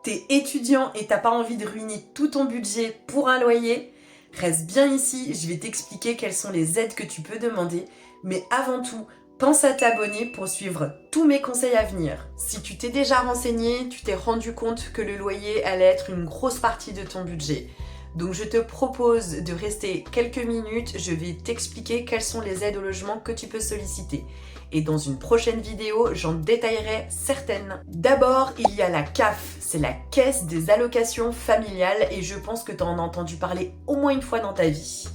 T'es étudiant et t'as pas envie de ruiner tout ton budget pour un loyer? Reste bien ici, je vais t'expliquer quelles sont les aides que tu peux demander. Mais avant tout, pense à t'abonner pour suivre tous mes conseils à venir. Si tu t'es déjà renseigné, tu t'es rendu compte que le loyer allait être une grosse partie de ton budget. Donc je te propose de rester quelques minutes, je vais t'expliquer quelles sont les aides au logement que tu peux solliciter. Et dans une prochaine vidéo, j'en détaillerai certaines. D'abord, il y a la CAF, c'est la Caisse des allocations familiales et je pense que tu en as entendu parler au moins une fois dans ta vie.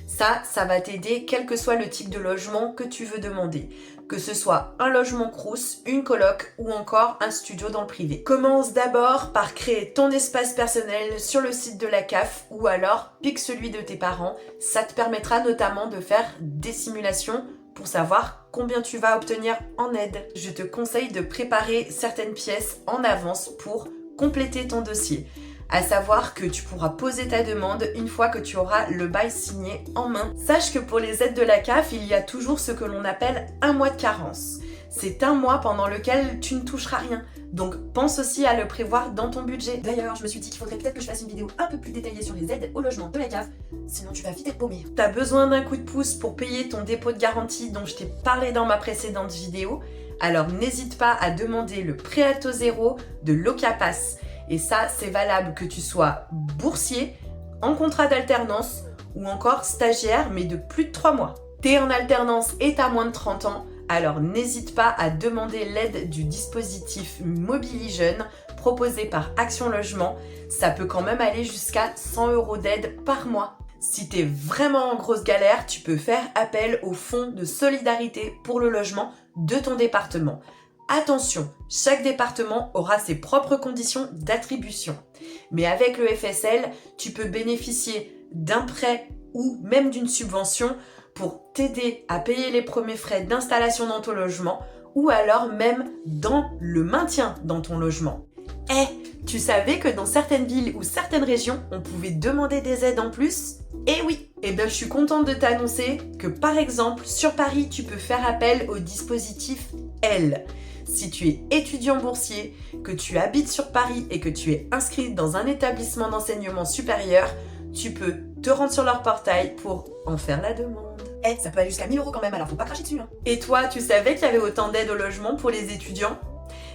Ça va t'aider quel que soit le type de logement que tu veux demander. Que ce soit un logement crous, une coloc ou encore un studio dans le privé. Commence d'abord par créer ton espace personnel sur le site de la CAF ou alors pique celui de tes parents. Ça te permettra notamment de faire des simulations pour savoir combien tu vas obtenir en aide. Je te conseille de préparer certaines pièces en avance pour compléter ton dossier. À savoir que tu pourras poser ta demande une fois que tu auras le bail signé en main. Sache que pour les aides de la CAF, il y a toujours ce que l'on appelle un mois de carence. C'est un mois pendant lequel tu ne toucheras rien. Donc pense aussi à le prévoir dans ton budget. D'ailleurs, je me suis dit qu'il faudrait peut-être que je fasse une vidéo un peu plus détaillée sur les aides au logement de la CAF, sinon tu vas vite être paumé. T'as besoin d'un coup de pouce pour payer ton dépôt de garantie dont je t'ai parlé dans ma précédente vidéo? Alors n'hésite pas à demander le prêt à taux zéro de Locapass. Et ça, c'est valable que tu sois boursier, en contrat d'alternance ou encore stagiaire, mais de plus de 3 mois. T'es en alternance et t'as moins de 30 ans, alors n'hésite pas à demander l'aide du dispositif Mobili Jeune proposé par Action Logement. Ça peut quand même aller jusqu'à 100 € d'aide par mois. Si t'es vraiment en grosse galère, tu peux faire appel au fonds de solidarité pour le logement de ton département. Attention, chaque département aura ses propres conditions d'attribution. Mais avec le FSL, tu peux bénéficier d'un prêt ou même d'une subvention pour t'aider à payer les premiers frais d'installation dans ton logement ou alors même dans le maintien dans ton logement. Tu savais que dans certaines villes ou certaines régions, on pouvait demander des aides en plus? Eh oui! Je suis contente de t'annoncer que par exemple, sur Paris, tu peux faire appel au dispositif L. Si tu es étudiant boursier, que tu habites sur Paris et que tu es inscrit dans un établissement d'enseignement supérieur, tu peux te rendre sur leur portail pour en faire la demande. Ça peut aller jusqu'à 1000 € quand même, alors faut pas cracher dessus. Et toi, tu savais qu'il y avait autant d'aides au logement pour les étudiants?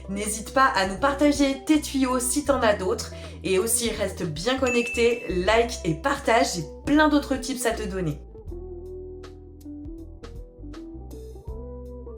N'hésite pas à nous partager tes tuyaux si t'en as d'autres. Et aussi, reste bien connecté, like et partage, j'ai plein d'autres tips à te donner.